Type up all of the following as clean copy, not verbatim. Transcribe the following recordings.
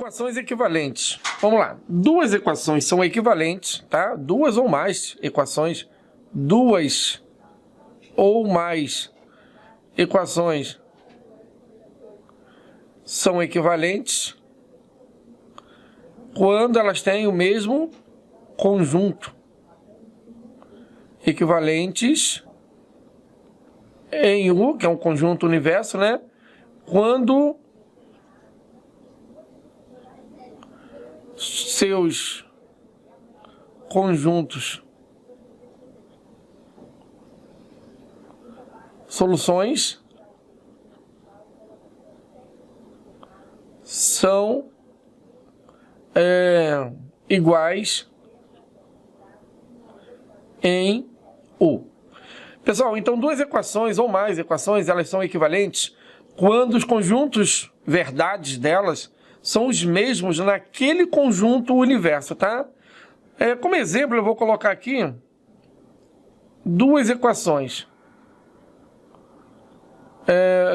Equações equivalentes. Vamos lá. Duas equações são equivalentes, tá? Duas ou mais equações. Duas ou mais equações são equivalentes quando elas têm o mesmo conjunto. Equivalentes em U, que é um conjunto universo, né? Quando seus conjuntos soluções são iguais em U. Pessoal, então duas equações ou mais equações, elas são equivalentes quando os conjuntos verdades delas são os mesmos naquele conjunto universo, tá? Como exemplo, eu vou colocar aqui duas equações.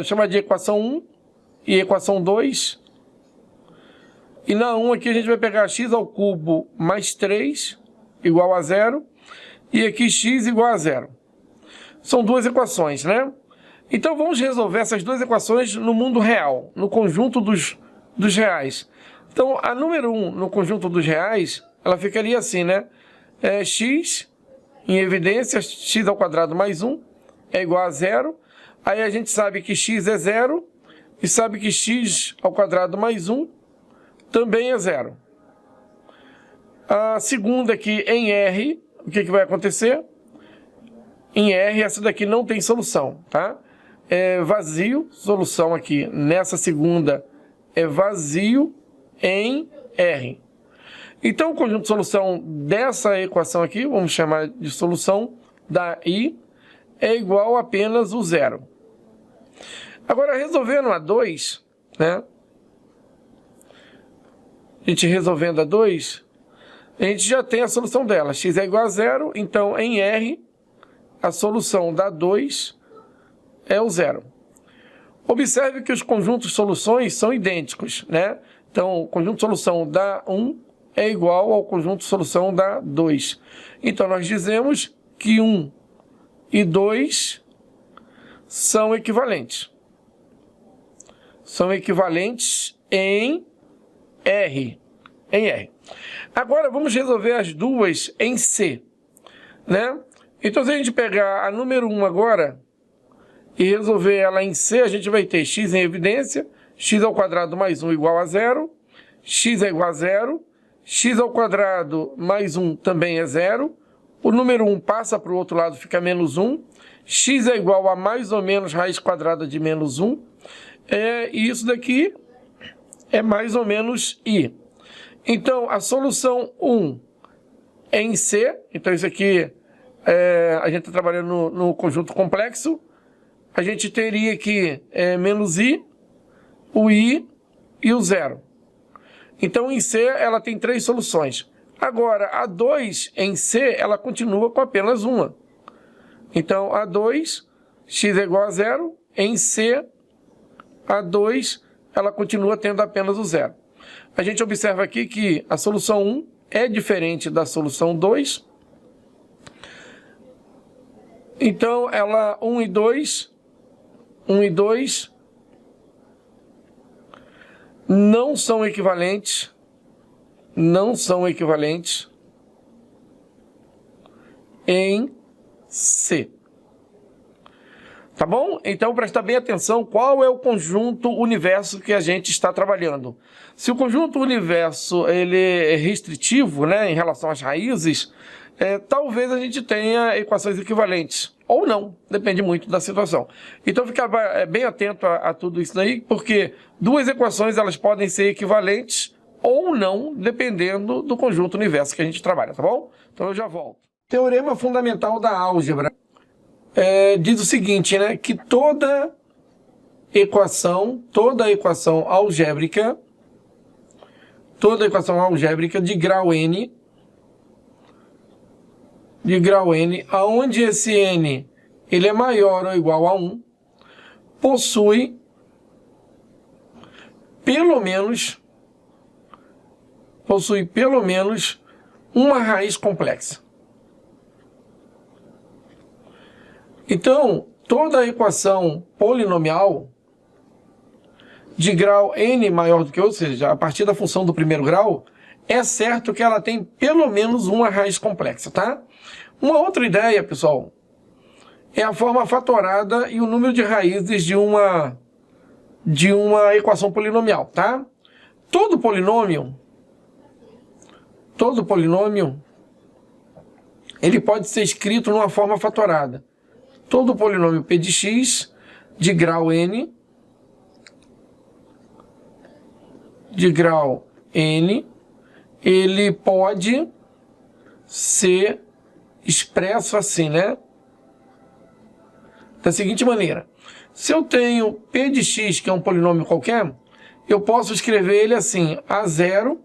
Chama de equação 1 e equação 2. E na 1 aqui a gente vai pegar x ao cubo mais 3 igual a 0. E aqui x igual a 0. São duas equações, né? Então vamos resolver essas duas equações no mundo real, no conjunto dos reais. Então a número 1 no conjunto dos reais, ela ficaria assim, né? X, em evidência, x ao quadrado mais 1 é igual a 0. Aí a gente sabe que x é 0 e sabe que x ao quadrado mais 1 também é 0. A segunda aqui em R, o que vai acontecer? Em R, essa daqui não tem solução, tá? É vazio, solução aqui nessa segunda é vazio em R. Então o conjunto de solução dessa equação aqui, vamos chamar de solução da I, é igual a apenas o 0. Agora, resolvendo a 2, né? A gente resolvendo a 2, a gente já tem a solução dela. X é igual a 0, então em R, a solução da 2 é o 0. Observe que os conjuntos de soluções são idênticos, né? Então, o conjunto de solução da 1 é igual ao conjunto de solução da 2. Então, nós dizemos que 1 e 2 são equivalentes. São equivalentes em R. Em R. Agora, vamos resolver as duas em C, né? Então, se a gente pegar a número 1 agora e resolver ela em C, a gente vai ter x em evidência, x ao quadrado mais 1 igual a 0, x é igual a 0, x ao quadrado mais 1 também é 0, o número 1 passa para o outro lado, fica menos 1, x é igual a mais ou menos raiz quadrada de menos 1, e isso daqui é mais ou menos i. Então, a solução 1 é em C, então isso aqui a gente está trabalhando no conjunto complexo, a gente teria aqui menos i, o i e o 0. Então, em C, ela tem 3 soluções. Agora, a 2 em C, ela continua com apenas uma. Então, a 2, x é igual a 0, em C, a 2, ela continua tendo apenas o 0. A gente observa aqui que a solução 1 é diferente da solução 2. Então, ela 1 e 2 não são equivalentes em C. Tá bom? Então, presta bem atenção qual é o conjunto universo que a gente está trabalhando. Se o conjunto universo ele é restritivo, né, em relação às raízes, talvez a gente tenha equações equivalentes. Ou não, depende muito da situação. Então, fica bem atento a tudo isso daí, porque duas equações elas podem ser equivalentes ou não, dependendo do conjunto universo que a gente trabalha, tá bom? Então, eu já volto. Teorema fundamental da álgebra. Diz o seguinte, né, que toda equação algébrica de grau n, aonde esse n ele é maior ou igual a 1, possui pelo menos possui pelo menos uma raiz complexa. Então, toda equação polinomial de grau n maior do que, ou seja, a partir da função do primeiro grau, é certo que ela tem pelo menos uma raiz complexa, tá? Uma outra ideia, pessoal, é a forma fatorada e o número de raízes de uma equação polinomial, tá? Todo polinômio, ele pode ser escrito numa forma fatorada. Todo polinômio p de x de grau n, ele pode ser expresso assim, né? Da seguinte maneira: se eu tenho p de x, que é um polinômio qualquer, eu posso escrever ele assim: A0,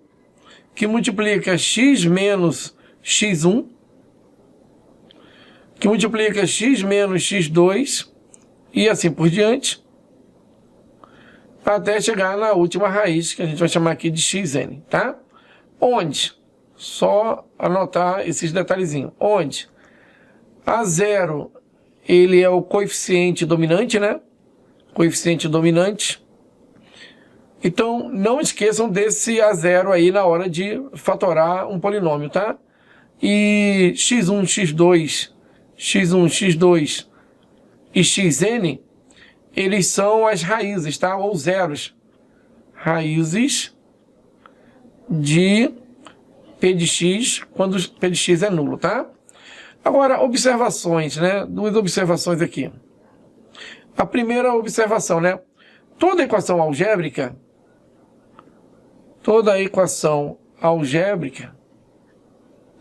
que multiplica x menos x1, que multiplica x menos x2, e assim por diante, até chegar na última raiz, que a gente vai chamar aqui de xn, tá? Onde? Só anotar esses detalhezinhos. Onde? A0, ele é o coeficiente dominante, né? Coeficiente dominante. Então, não esqueçam desse A0 aí na hora de fatorar um polinômio, tá? E x1, x2, x2 e xn, eles são as raízes, tá? Ou zeros. Raízes de p de x, quando p de x é nulo, tá? Agora, observações, né? Duas observações aqui. A primeira observação, né? Toda equação algébrica,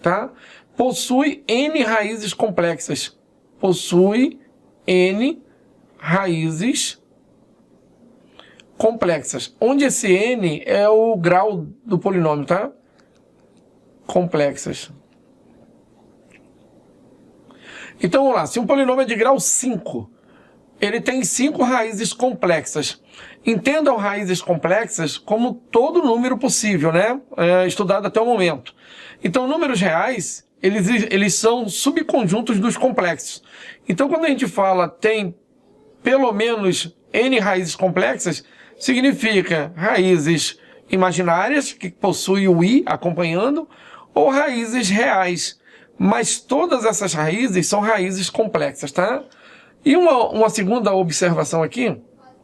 tá? Possui n raízes complexas. Possui n raízes complexas. Onde esse n é o grau do polinômio, tá? Complexas. Então, vamos lá. Se um polinômio é de grau 5, ele tem 5 raízes complexas. Entendam raízes complexas como todo número possível, né? Estudado até o momento. Então, números reais, eles são subconjuntos dos complexos. Então, quando a gente fala tem pelo menos n raízes complexas, significa raízes imaginárias, que possuem o i acompanhando, ou raízes reais. Mas todas essas raízes são raízes complexas, tá? E uma segunda observação aqui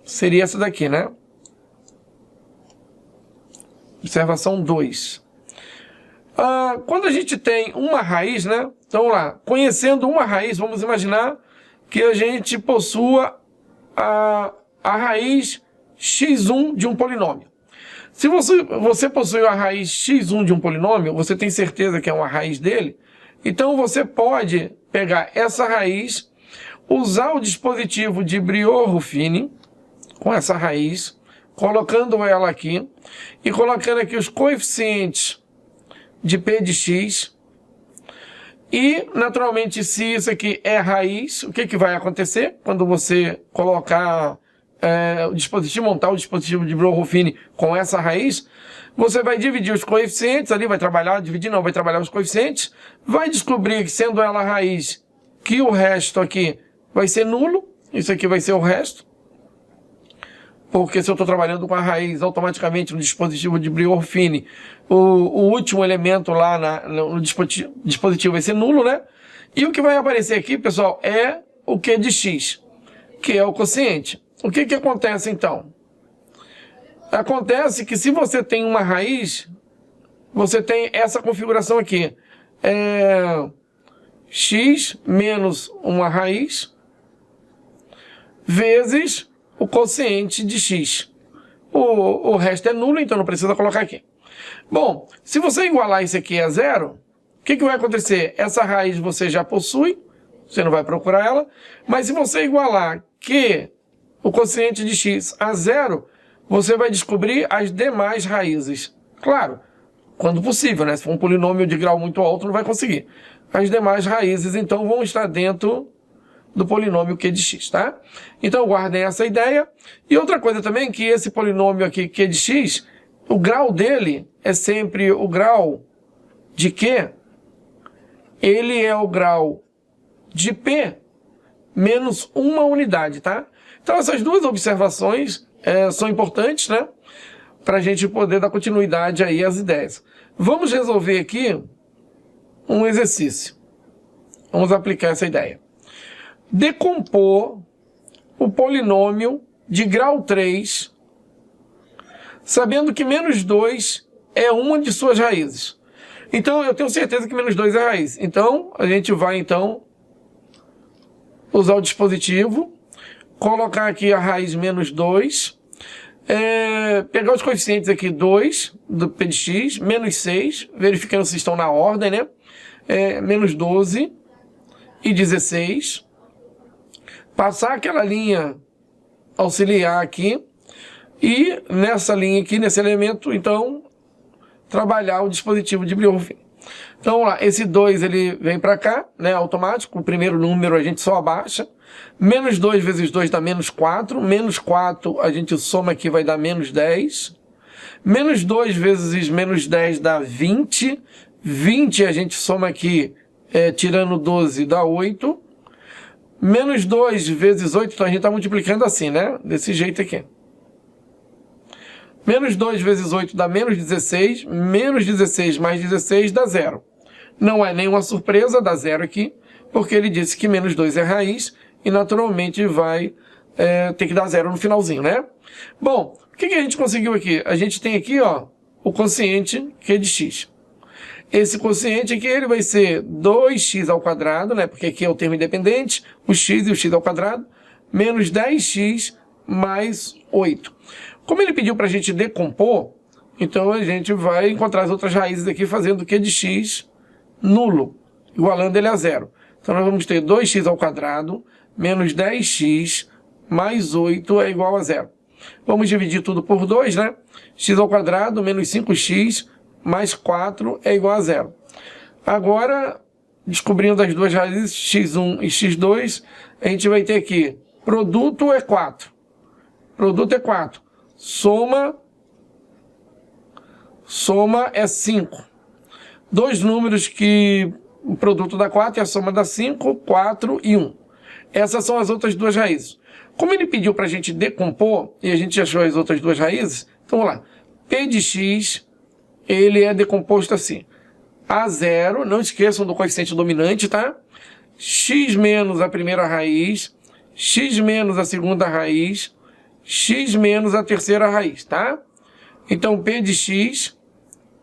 seria essa daqui, né? Observação 2. Quando a gente tem uma raiz, né? Então, vamos lá. Conhecendo uma raiz, vamos imaginar que a gente possua a raiz x1 de um polinômio. Se você possui a raiz x1 de um polinômio, você tem certeza que é uma raiz dele, então você pode pegar essa raiz, usar o dispositivo de Briot-Ruffini com essa raiz, colocando ela aqui e colocando aqui os coeficientes de p de x. E, naturalmente, se isso aqui é raiz, o que vai acontecer quando você colocar o dispositivo, montar o dispositivo de Briot-Ruffini com essa raiz? Você vai dividir os coeficientes ali, vai trabalhar os coeficientes, vai descobrir que, sendo ela raiz, que o resto aqui vai ser nulo, isso aqui vai ser o resto, porque se eu estou trabalhando com a raiz, automaticamente no dispositivo de Briot-Ruffini, o último elemento lá no dispositivo vai ser nulo, né? E o que vai aparecer aqui, pessoal, é o Q de x, que é o quociente. O que acontece então? Acontece que se você tem uma raiz, você tem essa configuração aqui. X menos uma raiz vezes o quociente de x. O resto é nulo, então não precisa colocar aqui. Bom, se você igualar isso aqui a zero, o que vai acontecer? Essa raiz você já possui, você não vai procurar ela, mas se você igualar que o quociente de x a zero, você vai descobrir as demais raízes. Claro, quando possível, né? Se for um polinômio de grau muito alto, não vai conseguir. As demais raízes, então, vão estar dentro do polinômio Q de x, tá? Então, guardem essa ideia. E outra coisa também, que esse polinômio aqui, Q de x, o grau dele é sempre o grau de Q, ele é o grau de P menos uma unidade, tá? Então essas duas observações são importantes, né? Para a gente poder dar continuidade aí às ideias. Vamos resolver aqui um exercício. Vamos aplicar essa ideia. Decompor o polinômio de grau 3, sabendo que menos 2 é uma de suas raízes. Então, eu tenho certeza que menos 2 é raiz. Então, a gente vai, então, usar o dispositivo, colocar aqui a raiz menos 2, pegar os coeficientes aqui 2 do P de x, menos 6, verificando se estão na ordem, né? Menos 12 e 16. Passar aquela linha auxiliar aqui e nessa linha aqui, nesse elemento, então, trabalhar o dispositivo de Briorfin. Então, vamos lá, esse 2 ele vem para cá, né, automático, o primeiro número a gente só abaixa. Menos 2 vezes 2 dá menos 4, menos 4 a gente soma aqui, vai dar menos 10. Menos 2 vezes menos 10 dá 20, 20 a gente soma aqui, tirando 12 dá 8. Menos 2 vezes 8, então a gente está multiplicando assim, né, desse jeito aqui. Menos 2 vezes 8 dá menos 16, menos 16 mais 16 dá 0. Não é nenhuma surpresa, dá 0 aqui, porque ele disse que menos 2 é raiz, e naturalmente vai ter que dar 0 no finalzinho, né? Bom, o que a gente conseguiu aqui? A gente tem aqui, ó, o quociente Q de x. Esse quociente aqui ele vai ser 2x ao quadrado, né? Porque aqui é o termo independente, o x e o x ao quadrado, menos 10x mais 8. Como ele pediu para a gente decompor, então a gente vai encontrar as outras raízes aqui fazendo Q de x nulo, igualando ele a 0. Então nós vamos ter 2x ao quadrado menos 10x mais 8 é igual a 0. Vamos dividir tudo por 2, né? X ao quadrado menos 5x mais 4 é igual a 0. Agora, descobrindo as duas raízes, x1 e x2, a gente vai ter aqui, produto é 4. Produto é 4. Soma é 5. Dois números que o produto dá 4 e a soma dá 5, 4 e 1. Essas são as outras duas raízes. Como ele pediu para a gente decompor, e a gente achou as outras duas raízes, então vamos lá. P de x, ele é decomposto assim. A0, não esqueçam do coeficiente dominante, tá? X menos a primeira raiz, x menos a segunda raiz, x menos a terceira raiz, tá? Então, P de x,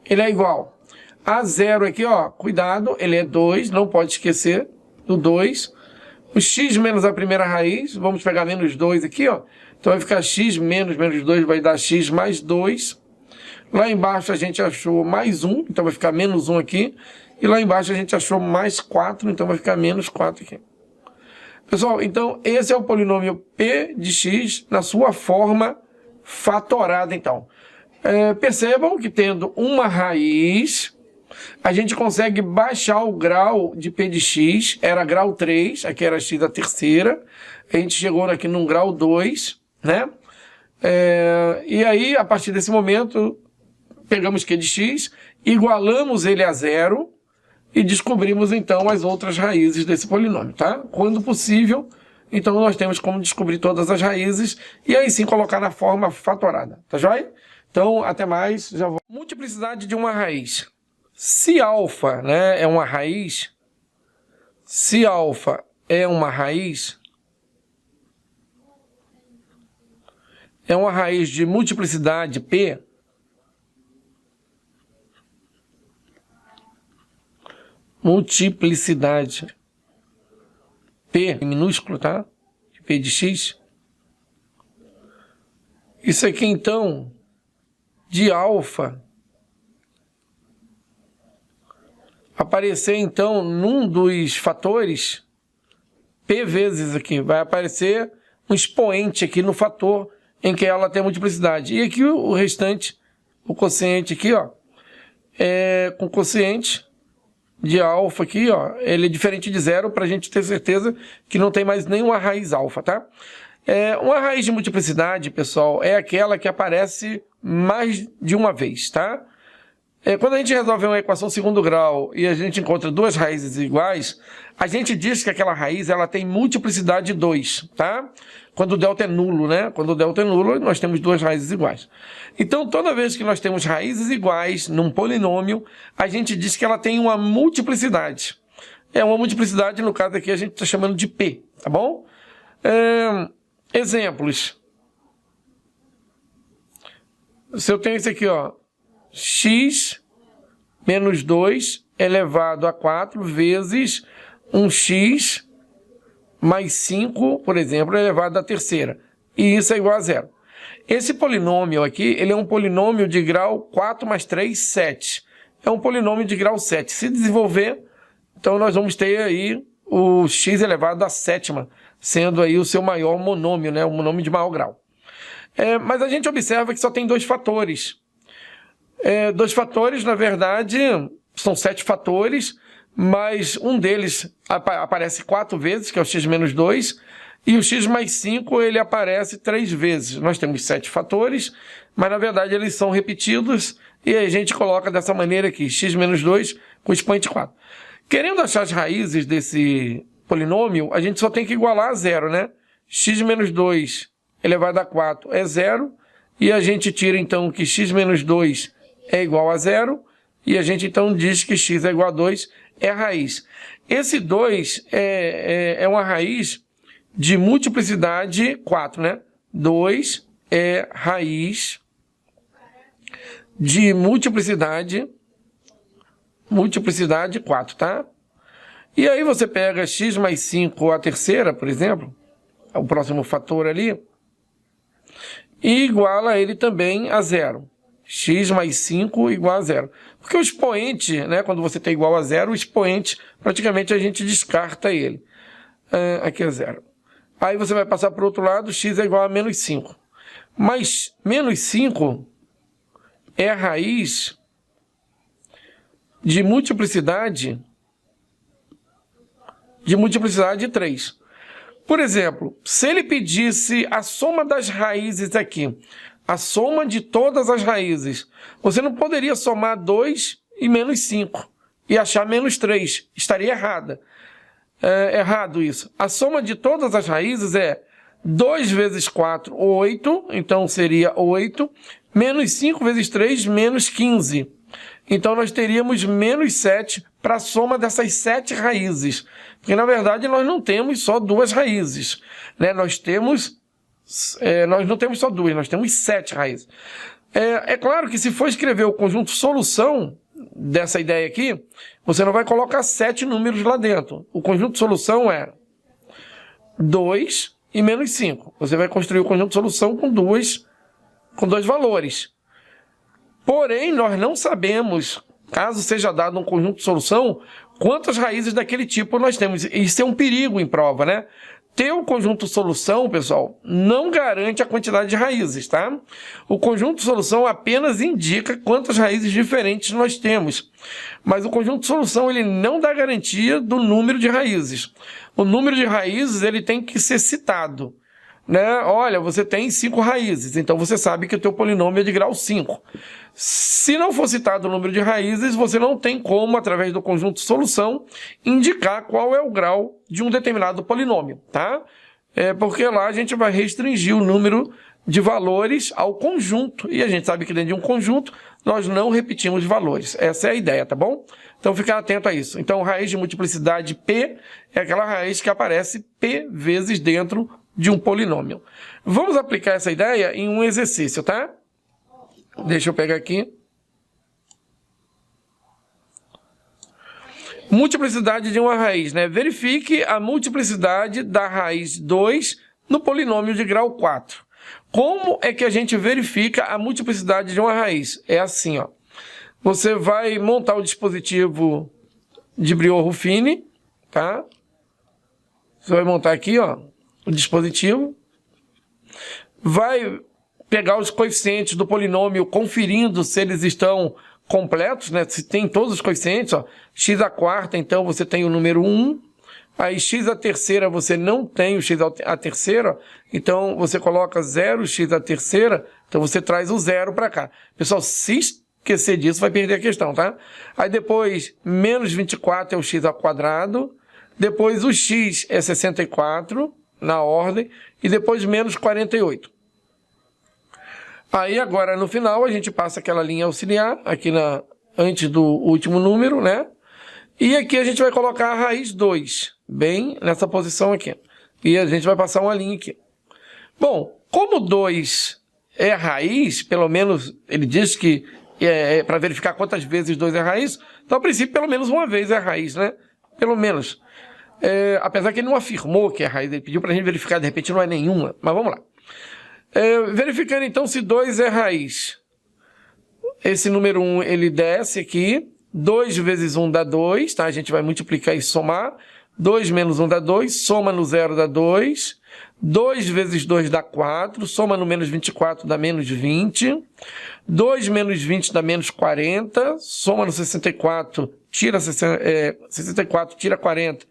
ele é igual a 0 aqui, ó, cuidado, ele é 2, não pode esquecer do 2. O x menos a primeira raiz, vamos pegar menos 2 aqui, ó. Então vai ficar x menos 2 vai dar x mais 2. Lá embaixo a gente achou mais 1, então vai ficar menos 1 aqui. E lá embaixo a gente achou mais 4, então vai ficar menos 4 aqui. Pessoal, então esse é o polinômio P de x na sua forma fatorada, então. Percebam que tendo uma raiz, a gente consegue baixar o grau de P de x, era grau 3, aqui era x da terceira, a gente chegou aqui num grau 2, né? E aí, a partir desse momento, pegamos Q de x, igualamos ele a 0 e descobrimos, então, as outras raízes desse polinômio, tá? Quando possível, então, nós temos como descobrir todas as raízes e aí sim colocar na forma fatorada, tá joia? Então, até mais, já vou. Multiplicidade de uma raiz. Se alfa, né, é uma raiz, se alfa é uma raiz, é uma raiz de multiplicidade P, multiplicidade P, minúsculo, tá? P de x. Isso aqui, então, de alfa, aparecer, então, num dos fatores, P vezes aqui, vai aparecer um expoente aqui no fator em que ela tem multiplicidade. E aqui o restante, o quociente aqui, ó, com quociente de alfa aqui, ó, ele é diferente de 0 para a gente ter certeza que não tem mais nenhuma raiz alfa, tá? Uma raiz de multiplicidade, pessoal, é aquela que aparece mais de uma vez, tá? Quando a gente resolve uma equação segundo grau e a gente encontra duas raízes iguais, a gente diz que aquela raiz ela tem multiplicidade de 2, tá? Quando o delta é nulo, né? Quando o delta é nulo, nós temos duas raízes iguais. Então, toda vez que nós temos raízes iguais num polinômio, a gente diz que ela tem uma multiplicidade. Uma multiplicidade, no caso aqui, a gente está chamando de P, tá bom? Exemplos. Se eu tenho esse aqui, ó, x menos 2 elevado a 4 vezes 1x mais 5, por exemplo, elevado à terceira. E isso é igual a zero. Esse polinômio aqui, ele é um polinômio de grau 4 mais 3, 7. É um polinômio de grau 7. Se desenvolver, então nós vamos ter aí o x elevado à sétima, sendo aí o seu maior monômio, né? O monômio de maior grau. Mas a gente observa que só tem dois fatores. Dois fatores, na verdade, são 7 fatores, mas um deles aparece 4 vezes, que é o x menos 2, e o x mais 5 ele aparece 3 vezes. Nós temos 7 fatores, mas na verdade eles são repetidos, e a gente coloca dessa maneira aqui, x menos 2 com expoente 4. Querendo achar as raízes desse polinômio, a gente só tem que igualar a zero, né? X menos 2 elevado a 4 é zero, e a gente tira então que x menos 2 é igual a zero, e a gente então diz que x é igual a 2, é a raiz. Esse 2 é uma raiz de multiplicidade 4, né? 2 é raiz de multiplicidade 4, tá? E aí você pega x mais 5 a terceira, por exemplo, o próximo fator ali, e iguala ele também a zero. X mais 5 igual a zero. Porque o expoente, né, quando você tem igual a zero, o expoente, praticamente a gente descarta ele. Aqui é zero. Aí você vai passar para o outro lado, x é igual a menos 5. Mas menos 5 é a raiz de multiplicidade 3. Por exemplo, se ele pedisse a soma das raízes aqui, a soma de todas as raízes, você não poderia somar 2 e menos 5 e achar menos 3. Estaria errada. Errado isso. A soma de todas as raízes é 2 vezes 4, 8, então seria 8, menos 5 vezes 3, menos 15. Então nós teríamos menos 7 para a soma dessas 7 raízes. Porque na verdade nós não temos só duas raízes, né? Nós não temos só duas, nós temos 7 raízes. É claro que se for escrever o conjunto solução dessa ideia aqui, você não vai colocar 7 números lá dentro. O conjunto solução é 2 e menos 5. Você vai construir o conjunto solução com dois valores. Porém, nós não sabemos, caso seja dado um conjunto de solução, quantas raízes daquele tipo nós temos. Isso é um perigo em prova, né? Ter um conjunto de solução, pessoal, não garante a quantidade de raízes, tá? O conjunto de solução apenas indica quantas raízes diferentes nós temos. Mas o conjunto de solução, ele não dá garantia do número de raízes. O número de raízes, ele tem que ser citado, né? Olha, você tem 5 raízes, então você sabe que o teu polinômio é de grau 5. Se não for citado o número de raízes, você não tem como, através do conjunto de solução, indicar qual é o grau de um determinado polinômio, tá? Porque lá a gente vai restringir o número de valores ao conjunto, e a gente sabe que dentro de um conjunto nós não repetimos valores. Essa é a ideia, tá bom? Então ficar atento a isso. Então raiz de multiplicidade P é aquela raiz que aparece P vezes dentro de um polinômio. Vamos aplicar essa ideia em um exercício, tá? Deixa eu pegar aqui. Multiplicidade de uma raiz, né? Verifique a multiplicidade da raiz 2 no polinômio de grau 4. Como é que a gente verifica a multiplicidade de uma raiz? É assim, ó. Você vai montar o dispositivo de Briot-Ruffini, tá? Você vai montar aqui, ó, o dispositivo. Vai pegar os coeficientes do polinômio, conferindo se eles estão completos, né? Se tem todos os coeficientes, ó, x à quarta, então você tem o número 1, Aí x à terceira você não tem o x à terceira, então você coloca 0x à terceira, então você traz o 0 para cá. Pessoal, se esquecer disso, vai perder a questão, tá? Aí depois, menos 24 é o x ao quadrado, depois o x é 64, na ordem, e depois menos 48. Aí agora no final a gente passa aquela linha auxiliar, aqui antes do último número, né? E aqui a gente vai colocar a raiz 2, bem nessa posição aqui. E a gente vai passar uma linha aqui. Bom, como 2 é raiz, pelo menos ele diz que é para verificar quantas vezes 2 é raiz, então a princípio pelo menos uma vez é raiz, né? Pelo menos. Apesar que ele não afirmou que é raiz, ele pediu para a gente verificar, de repente não é nenhuma, mas vamos lá. Verificando então se 2 é raiz. Esse número 1 ele desce aqui. 2 vezes 1 dá 2, tá? A gente vai multiplicar e somar. 2 menos 1 dá 2, soma no 0 dá 2. 2 vezes 2 dá 4, soma no menos 24 dá menos 20. 2 menos 20 dá menos 40, soma no 64, 64 tira 40,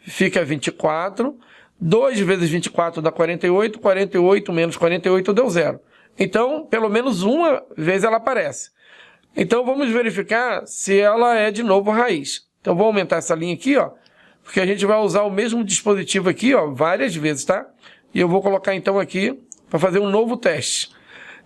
fica 24. 2 vezes 24 dá 48, 48 menos 48 deu 0. Então, pelo menos uma vez ela aparece. Então, vamos verificar se ela é de novo raiz. Então, vou aumentar essa linha aqui, ó, porque a gente vai usar o mesmo dispositivo aqui, ó, várias vezes, tá? E eu vou colocar, então, aqui para fazer um novo teste.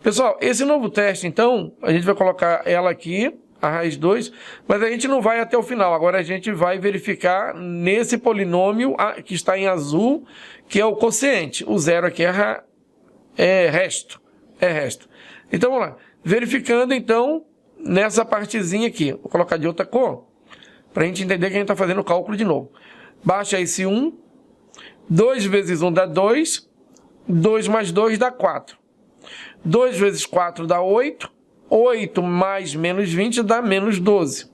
Pessoal, esse novo teste, então, a gente vai colocar ela aqui, a raiz 2, mas a gente não vai até o final. Agora a gente vai verificar nesse polinômio que está em azul, que é o quociente. O 0 aqui é resto. É resto. Então, vamos lá. Verificando, então, nessa partezinha aqui. Vou colocar de outra cor, para a gente entender que a gente está fazendo o cálculo de novo. Baixa esse 1. 2 vezes 1 dá 2. 2 mais 2 dá 4. 2 vezes 4 dá 8. 8 mais menos 20 dá menos 12.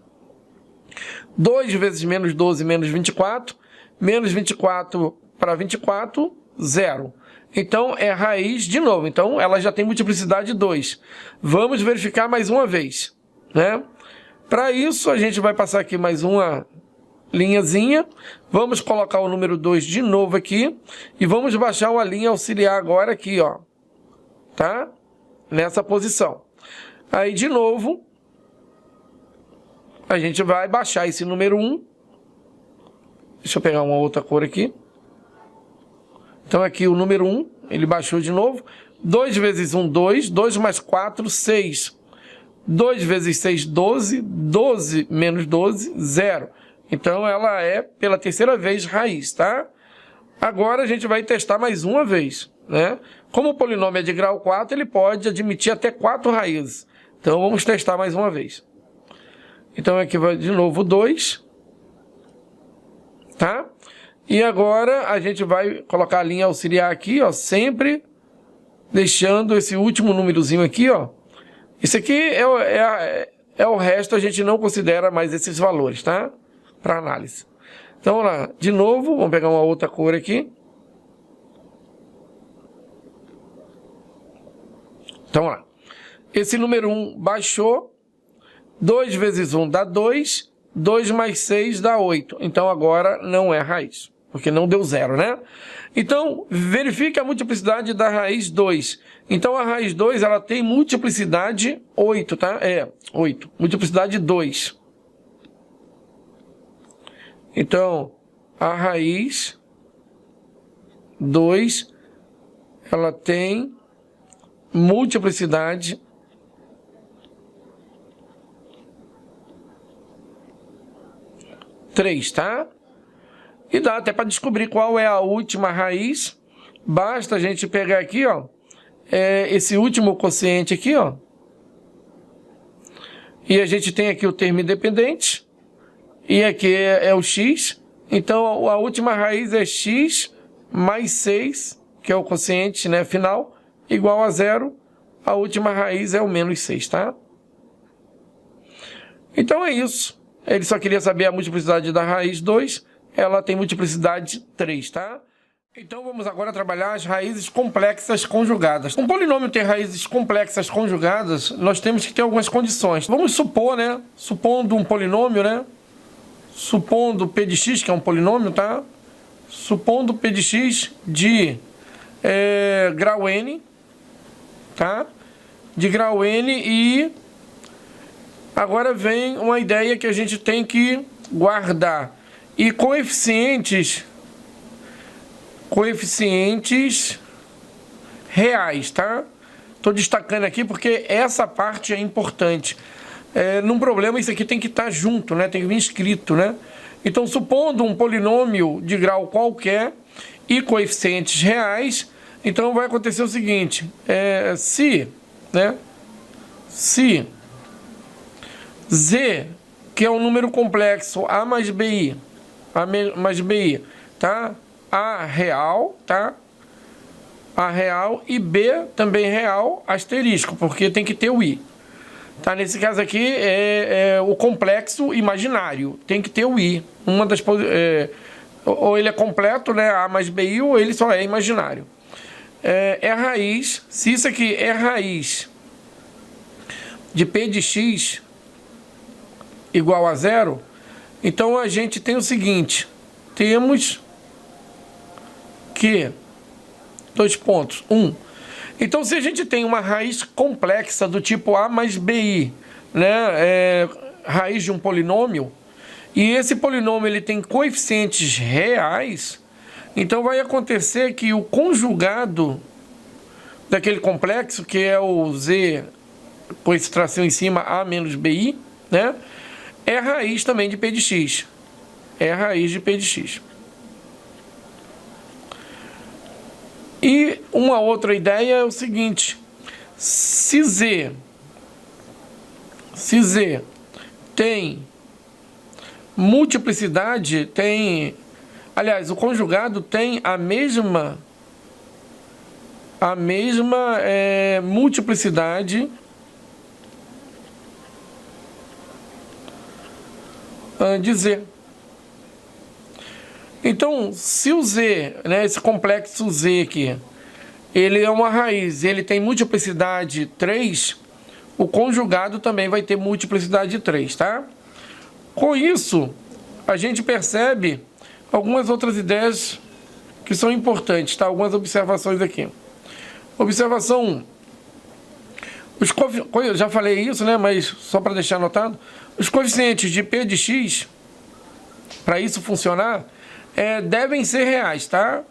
2 vezes menos 12 menos 24. Menos 24 para 24, 0. Então, é raiz de novo. Então, ela já tem multiplicidade 2. Vamos verificar mais uma vez, né? Para isso, a gente vai passar aqui mais uma linhazinha. Vamos colocar o número 2 de novo aqui. E vamos baixar uma linha auxiliar agora aqui, ó. Tá? Nessa posição. Aí, de novo, a gente vai baixar esse número 1. Deixa eu pegar uma outra cor aqui. Então, aqui o número 1, ele baixou de novo. 2 vezes 1, 2. 2 mais 4, 6. 2 vezes 6, 12. 12 menos 12, 0. Então, ela é, pela terceira vez, raiz, tá? Agora, a gente vai testar mais uma vez, né? Como o polinômio é de grau 4, ele pode admitir até 4 raízes. Então, vamos testar mais uma vez. Então, aqui vai de novo 2. Tá? E agora a gente vai colocar a linha auxiliar aqui, ó, sempre deixando esse último númerozinho aqui, ó. Isso aqui é o resto, a gente não considera mais esses valores, tá? Para análise. Então, vamos lá. De novo, vamos pegar uma outra cor aqui. Então, vamos lá. Esse número 1 baixou. 2 vezes 1 dá 2. 2 mais 6 dá 8. Então, agora não é raiz, porque não deu 0, né? Então, verifique a multiplicidade da raiz 2. Então, a raiz 2, ela tem multiplicidade 8, tá? 8. Multiplicidade 2. Então, a raiz 2, ela tem multiplicidade 3, tá? E dá até para descobrir qual é a última raiz. Basta a gente pegar aqui, ó, esse último quociente aqui, ó. E a gente tem aqui o termo independente. E aqui é o x. Então, a última raiz é x mais 6, que é o quociente, né, final, igual a 0. A última raiz é o menos 6, tá? Então, é isso. Ele só queria saber a multiplicidade da raiz 2. Ela tem multiplicidade 3, tá? Então vamos agora trabalhar as raízes complexas conjugadas. Um polinômio ter raízes complexas conjugadas, nós temos que ter algumas condições. Vamos supor, né? Supondo um polinômio, né? Supondo p de x, que é um polinômio, tá? supondo P de x de grau n, tá? De grau n, e agora vem uma ideia que a gente tem que guardar. E coeficientes reais, tá? Estou destacando aqui porque essa parte é importante. Num problema, isso aqui tem que estar junto, né? Tem que vir escrito, né? Então, supondo um polinômio de grau qualquer e coeficientes reais, então vai acontecer o seguinte: se z, que é um número complexo, a mais bi, tá? A real, tá? A real, e b também real, asterisco, porque tem que ter o i. Tá? Nesse caso aqui é o complexo imaginário, tem que ter o i. Uma das ou ele é completo, né? A mais bi, ou ele só é imaginário. Raiz, se isso aqui é raiz de P de x igual a zero, então a gente tem o seguinte: temos que, dois pontos, então se a gente tem uma raiz complexa do tipo a mais bi, né, raiz de um polinômio, e esse polinômio ele tem coeficientes reais, então vai acontecer que o conjugado daquele complexo, que é o z com esse tracinho em cima, a menos bi, né, é raiz também de P de x. É raiz de P de x. E uma outra ideia é o seguinte: se z tem multiplicidade, aliás, o conjugado tem a mesma multiplicidade de z. Então, se o z, né, esse complexo z aqui, ele é uma raiz, ele tem multiplicidade 3, o conjugado também vai ter multiplicidade 3, tá? Com isso, a gente percebe algumas outras ideias que são importantes, tá? Algumas observações aqui. Observação 1. Eu já falei isso, né? Mas só para deixar anotado, os coeficientes de P de x, para isso funcionar, devem ser reais, tá?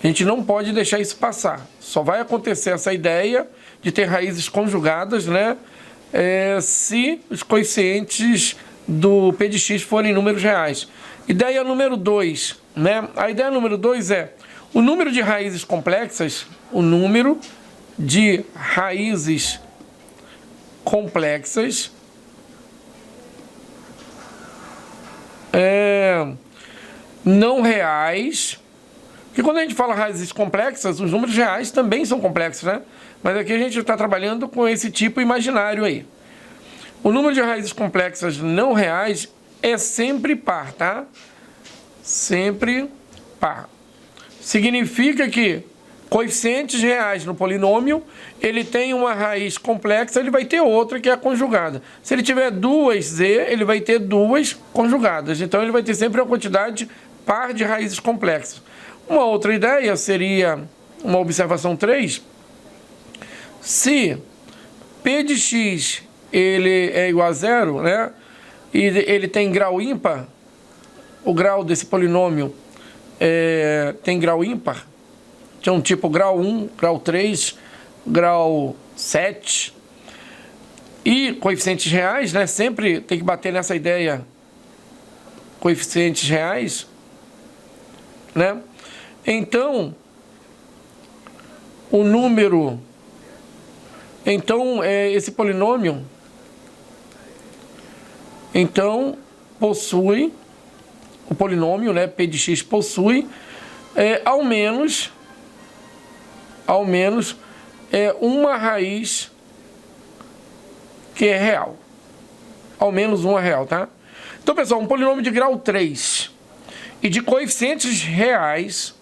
A gente não pode deixar isso passar. Só vai acontecer essa ideia de ter raízes conjugadas, né? Se os coeficientes do P de x forem números reais. Ideia número 2, né? A ideia número 2 é o número de raízes complexas, não reais, porque quando a gente fala raízes complexas, os números reais também são complexos, né? Mas aqui a gente está trabalhando com esse tipo imaginário aí. O número de raízes complexas não reais é sempre par, tá? Sempre par. Significa que coeficientes reais no polinômio, ele tem uma raiz complexa, ele vai ter outra que é a conjugada. Se ele tiver duas z, ele vai ter duas conjugadas. Então, ele vai ter sempre uma quantidade par de raízes complexas. Uma outra ideia seria, uma observação 3, se P de x ele é igual a zero, né, e ele tem grau ímpar, o grau desse polinômio tem grau ímpar, então tipo grau 1, grau 3, grau 7, e coeficientes reais, né, sempre tem que bater nessa ideia, coeficientes reais, né? Então, o número, esse polinômio, então, possui, o polinômio, né, P de x possui, ao menos, uma raiz que é real. Ao menos uma real, tá? Então, pessoal, um polinômio de grau 3 e de coeficientes reais,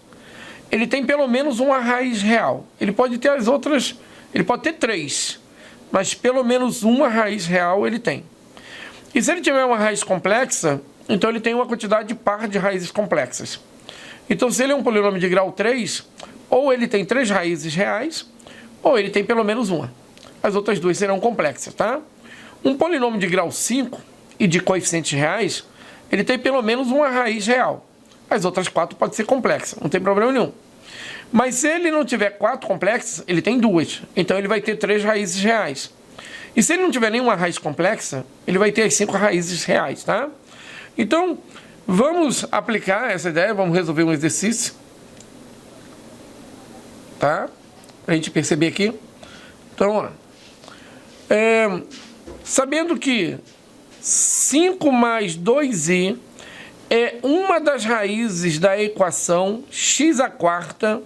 ele tem pelo menos uma raiz real. Ele pode ter as outras, ele pode ter 3, mas pelo menos uma raiz real ele tem. E se ele tiver uma raiz complexa, então ele tem uma quantidade par de raízes complexas. Então, se ele é um polinômio de grau 3, ou ele tem 3 raízes reais, ou ele tem pelo menos uma. As outras duas serão complexas, tá? Um polinômio de grau 5 e de coeficientes reais, ele tem pelo menos uma raiz real. As outras 4 podem ser complexas, não tem problema nenhum. Mas se ele não tiver 4 complexas, ele tem 2. Então ele vai ter 3 raízes reais. E se ele não tiver nenhuma raiz complexa, ele vai ter as 5 raízes reais, tá? Então, vamos aplicar essa ideia, vamos resolver um exercício. Tá? Pra gente perceber aqui. Então, ó. Sabendo que 5 mais 2i é uma das raízes da equação x à quarta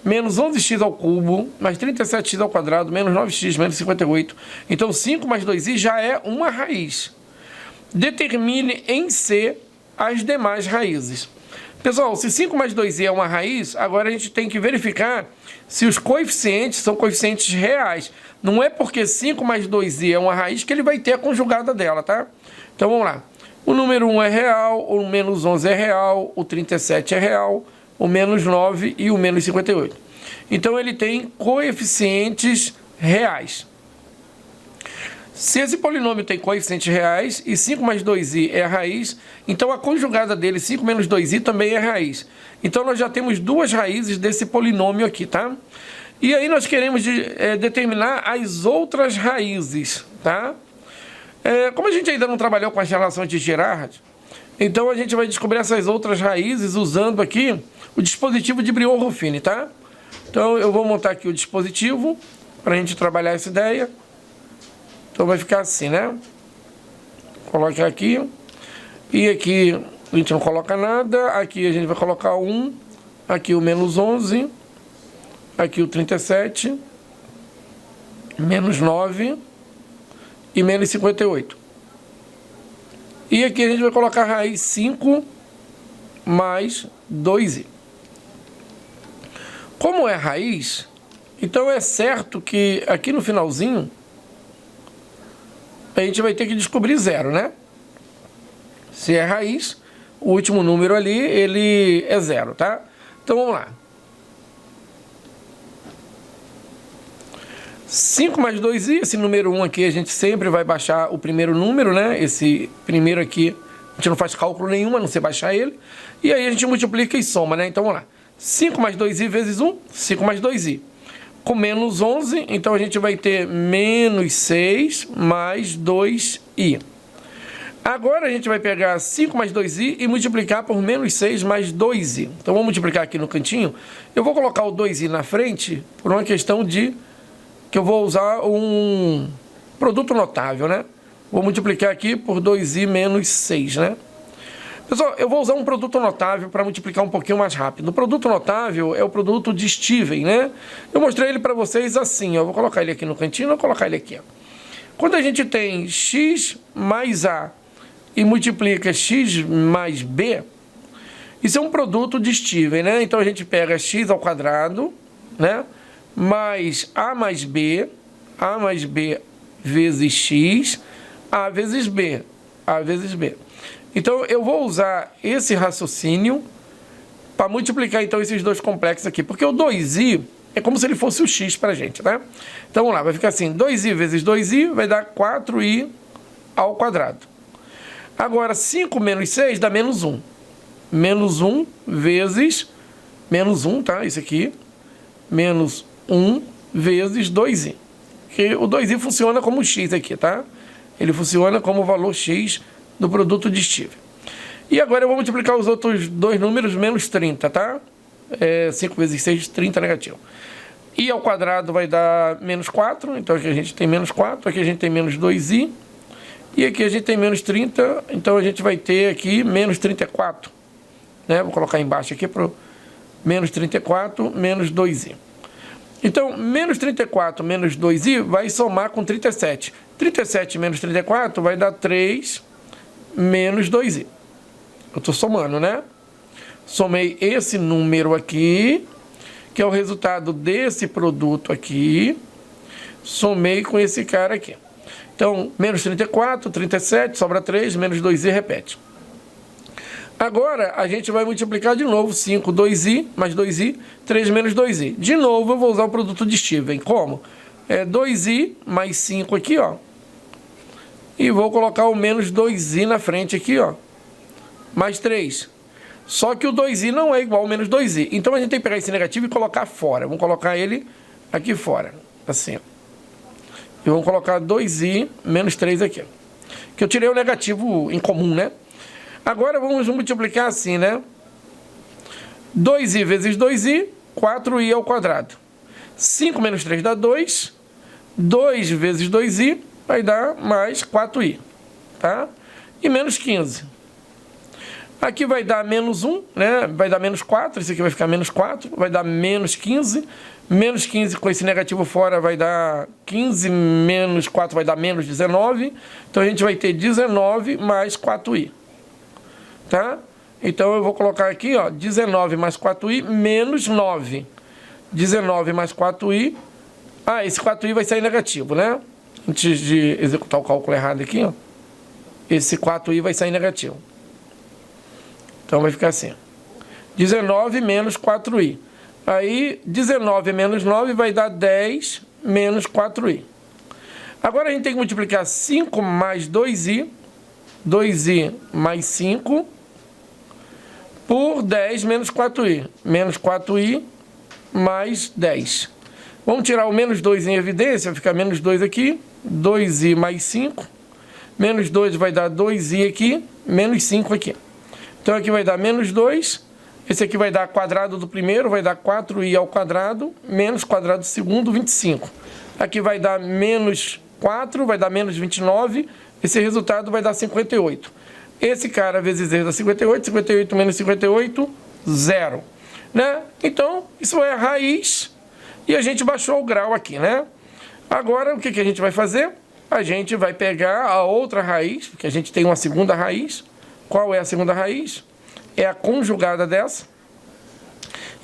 menos 11x ao cubo mais 37x ao quadrado menos 9x menos 58. Então, 5 mais 2i já é uma raiz. Determine em C as demais raízes. Pessoal, se 5 mais 2i é uma raiz, agora a gente tem que verificar se os coeficientes são coeficientes reais. Não é porque 5 mais 2i é uma raiz que ele vai ter a conjugada dela, tá? Então, vamos lá. O número 1 é real, o menos 11 é real, o 37 é real, o menos 9 e o menos 58. Então, ele tem coeficientes reais. Se esse polinômio tem coeficientes reais e 5 mais 2i é a raiz, então a conjugada dele, 5 menos 2i, também é raiz. Então, nós já temos duas raízes desse polinômio aqui, tá? E aí nós queremos determinar as outras raízes, tá? Como a gente ainda não trabalhou com as relações de Girard, então a gente vai descobrir essas outras raízes usando aqui o dispositivo de Briot-Ruffini, tá? Então, eu vou montar aqui o dispositivo para a gente trabalhar essa ideia. Então, vai ficar assim, né? Coloque aqui. E aqui a gente não coloca nada. Aqui a gente vai colocar 1. Aqui o menos 11. Aqui o 37. Menos 9. E menos 58. E aqui a gente vai colocar a raiz 5 mais 2i. Como é raiz, então é certo que aqui no finalzinho a gente vai ter que descobrir zero, né? Se é raiz, o último número ali, ele é zero, tá? Então, vamos lá. 5 mais 2i, esse número 1 aqui, a gente sempre vai baixar o primeiro número, né? Esse primeiro aqui, a gente não faz cálculo nenhum, a não ser baixar ele. E aí a gente multiplica e soma, né? Então, vamos lá. 5 mais 2i vezes 1, 5 mais 2i. Com menos 11, então a gente vai ter menos 6 mais 2i. Agora a gente vai pegar 5 mais 2i e multiplicar por menos 6 mais 2i. Então vamos multiplicar aqui no cantinho. Eu vou colocar o 2i na frente por uma questão de que eu vou usar um produto notável, né? Vou multiplicar aqui por 2i menos 6, né? Pessoal, eu vou usar um produto notável para multiplicar um pouquinho mais rápido. O produto notável é o produto de Steven, né? Eu mostrei ele para vocês assim, ó. Eu vou colocar ele aqui no cantinho, vou colocar ele aqui, ó. Quando a gente tem x mais a e multiplica x mais b, isso é um produto de Steven, né? Então a gente pega x ao quadrado, né? Mais a mais b vezes x, a vezes b, a vezes b. Então, eu vou usar esse raciocínio para multiplicar, então, esses dois complexos aqui. Porque o 2i é como se ele fosse o x para a gente, né? Então, vamos lá, vai ficar assim, 2i vezes 2i vai dar 4i ao quadrado. Agora, 5 menos 6 dá menos 1. Menos 1 vezes, menos 1, tá? Isso aqui, menos 1 vezes 2i. Porque o 2i funciona como x aqui, tá? Ele funciona como o valor x do produto de Steven. E agora eu vou multiplicar os outros dois números, menos 30, tá? 5 vezes 6, 30 negativo. I ao quadrado vai dar menos 4, então aqui a gente tem menos 4, aqui a gente tem menos 2i, e aqui a gente tem menos 30, então a gente vai ter aqui menos 34. Né? Vou colocar embaixo aqui para menos 34, menos 2i. Então, menos 34 menos 2i vai somar com 37. 37 menos 34 vai dar 3 menos 2i. Eu estou somando, né? Somei esse número aqui, que é o resultado desse produto aqui. Somei com esse cara aqui. Então, menos 34, 37, sobra 3, menos 2i, repete. Agora, a gente vai multiplicar de novo 5, 2i, mais 2i, 3 menos 2i. De novo, eu vou usar o produto de Steven. Como? 2i mais 5 aqui, ó. E vou colocar o menos 2i na frente aqui, ó. Mais 3. Só que o 2i não é igual ao menos 2i. Então, a gente tem que pegar esse negativo e colocar fora. Vamos colocar ele aqui fora. Assim, ó. E vamos colocar 2i menos 3 aqui. Que eu tirei o negativo em comum, né? Agora, vamos multiplicar assim, né? 2i vezes 2i, 4i ao quadrado. 5 menos 3 dá 2. 2 vezes 2i vai dar mais 4i, tá? E menos 15. Aqui vai dar menos 1, né? Vai dar menos 4, esse aqui vai ficar menos 4, vai dar menos 15. Menos 15 com esse negativo fora vai dar 15, menos 4 vai dar menos 19. Então, a gente vai ter 19 mais 4i, tá? Então, eu vou colocar aqui, ó, 19 mais 4i menos 9. 19 mais 4i. Ah, esse 4i vai sair negativo, né? Antes de executar o cálculo errado aqui, ó. Esse 4i vai sair negativo. Então, vai ficar assim. 19 menos 4i. Aí, 19 menos 9 vai dar 10 menos 4i. Agora, a gente tem que multiplicar 5 mais 2i. 2i mais 5 por 10 menos 4i. Menos 4i mais 10. Vamos tirar o menos 2 em evidência. Vai ficar menos 2 aqui. 2i mais 5. Menos 2 vai dar 2i aqui. Menos 5 aqui. Então, aqui vai dar menos 2. Esse aqui vai dar quadrado do primeiro, vai dar 4i ao quadrado, menos quadrado do segundo, 25. Aqui vai dar menos 4, vai dar menos 29. Esse resultado vai dar 58. Esse cara vezes z dá 58. 58 menos 58, 0. Né? Então, isso é a raiz. E a gente baixou o grau aqui, né? Agora, o que a gente vai fazer? A gente vai pegar a outra raiz, porque a gente tem uma segunda raiz. Qual é a segunda raiz? É a conjugada dessa.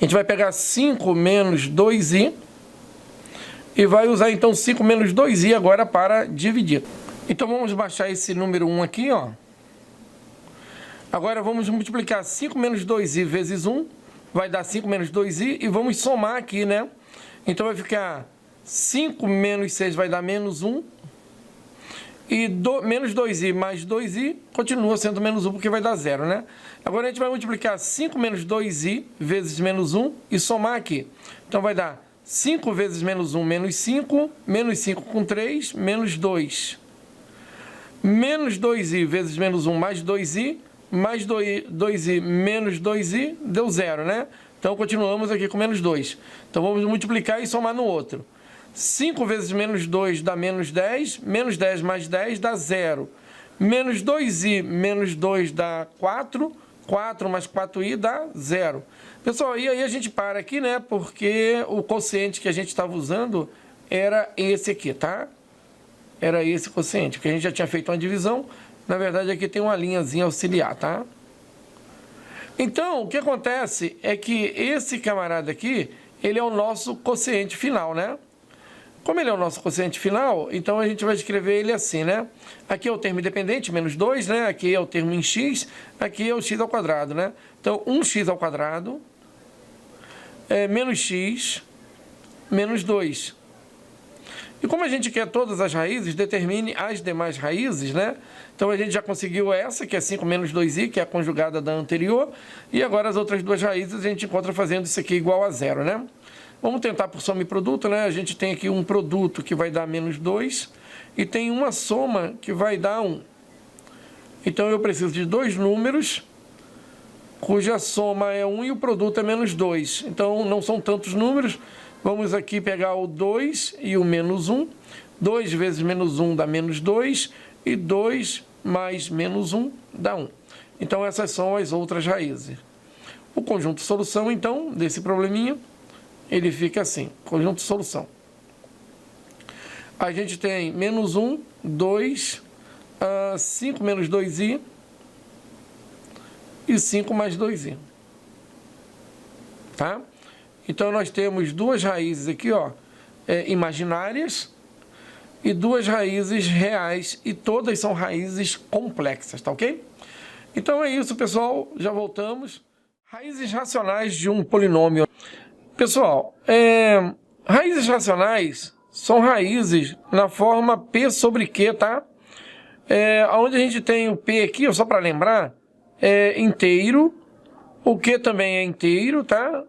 A gente vai pegar 5 menos 2i e vai usar, então, 5 menos 2i agora para dividir. Então, vamos baixar esse número 1 aqui, ó. Agora, vamos multiplicar 5 menos 2i vezes 1, vai dar 5 menos 2i, e vamos somar aqui, né? Então, vai ficar 5 menos 6 vai dar menos 1, e menos 2i mais 2i continua sendo menos 1, porque vai dar 0, né? Agora, a gente vai multiplicar 5 menos 2i vezes menos 1 e somar aqui. Então, vai dar 5 vezes menos 1, menos 5, menos 5 com 3, menos 2. Menos 2i vezes menos 1 mais 2i, mais 2i menos 2i, deu 0, né? Então, continuamos aqui com menos 2. Então, vamos multiplicar e somar no outro. 5 vezes menos 2 dá menos 10, menos 10 mais 10 dá 0. Menos 2i menos 2 dá 4, 4 mais 4i dá 0. Pessoal, e aí a gente para aqui, né? Porque o quociente que a gente estava usando era esse aqui, tá? Era esse quociente, porque a gente já tinha feito uma divisão. Na verdade, aqui tem uma linhazinha auxiliar, tá? Então, o que acontece é que esse camarada aqui, ele é o nosso quociente final, né? Como ele é o nosso quociente final, então a gente vai escrever ele assim, né? Aqui é o termo independente, menos 2, né? Aqui é o termo em x, aqui é o x ao quadrado, né? Então, 1x ao quadrado é menos x menos 2. E como a gente quer todas as raízes, determine as demais raízes, né? Então, a gente já conseguiu essa, que é 5 menos 2i, que é a conjugada da anterior. E agora, as outras duas raízes, a gente encontra fazendo isso aqui igual a 0, né? Vamos tentar por soma e produto, né? A gente tem aqui um produto que vai dar menos 2 e tem uma soma que vai dar 1. Então, eu preciso de dois números cuja soma é 1 e o produto é menos 2. Então, não são tantos números. Vamos aqui pegar o 2 e o menos 1. 2 vezes menos 1 dá menos 2 e 2 mais menos 1 dá 1. Então, essas são as outras raízes. O conjunto solução, então, desse probleminha, ele fica assim, conjunto solução. A gente tem menos 1, 2, 5 menos 2i e 5 mais 2i. Tá? Então, nós temos duas raízes aqui, ó, imaginárias e duas raízes reais, e todas são raízes complexas, tá ok? Então é isso, pessoal. Já voltamos. Raízes racionais de um polinômio. Pessoal, raízes racionais são raízes na forma P sobre Q, tá? Onde a gente tem o P aqui, só para lembrar, é inteiro. O Q também é inteiro, tá?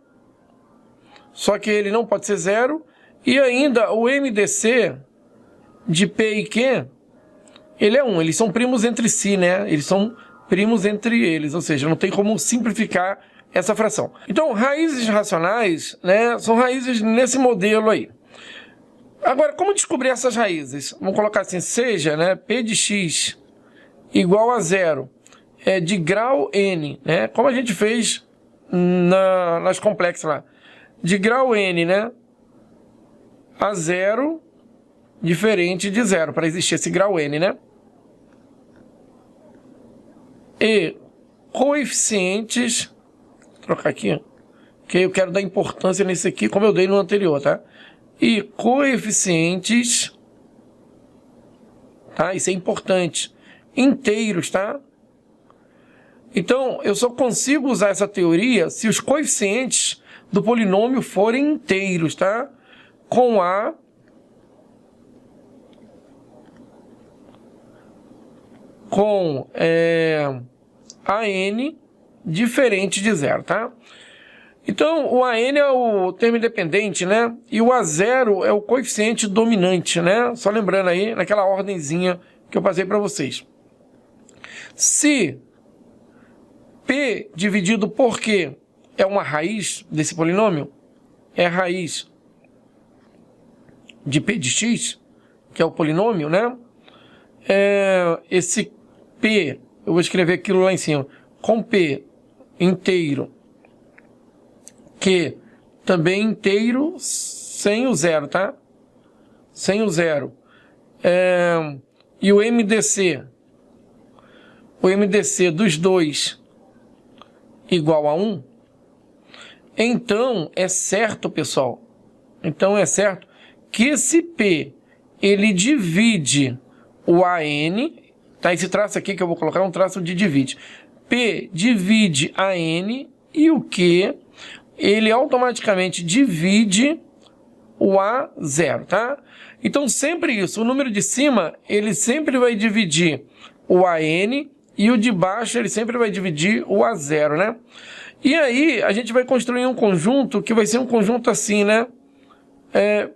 Só que ele não pode ser zero. E ainda o MDC de P e Q, ele é 1. Eles são primos entre si, né? Eles são primos entre eles, ou seja, não tem como simplificar essa fração. Então, raízes racionais, né, são raízes nesse modelo aí. Agora, como descobrir essas raízes? Vamos colocar assim, seja, né, P de x igual a 0 de grau n, né, como a gente fez nas complexas lá, de grau n, né, a 0 diferente de 0, para existir esse grau n, né? E coeficientes, vou trocar aqui, que eu quero dar importância nesse aqui, como eu dei no anterior, tá? E coeficientes, tá? Isso é importante, inteiros, tá? Então, eu só consigo usar essa teoria se os coeficientes do polinômio forem inteiros, tá? Com a n diferente de 0, tá? Então, o AN é o termo independente, né? E o A0 é o coeficiente dominante, né? Só lembrando aí, naquela ordenzinha que eu passei para vocês. Se P dividido por Q é uma raiz desse polinômio, é a raiz de P de x, que é o polinômio, né? Esse P, eu vou escrever aquilo lá em cima, com P inteiro, Q também inteiro, sem o 0, tá? Sem o 0. E o MDC dos dois igual a 1, então é certo, pessoal, então é certo que esse P, ele divide o AN, tá? Esse traço aqui que eu vou colocar é um traço de divide. P divide AN e o Q, ele automaticamente divide o A0, tá? Então sempre isso, o número de cima, ele sempre vai dividir o AN e o de baixo, ele sempre vai dividir o A0, né? E aí a gente vai construir um conjunto que vai ser um conjunto assim, né?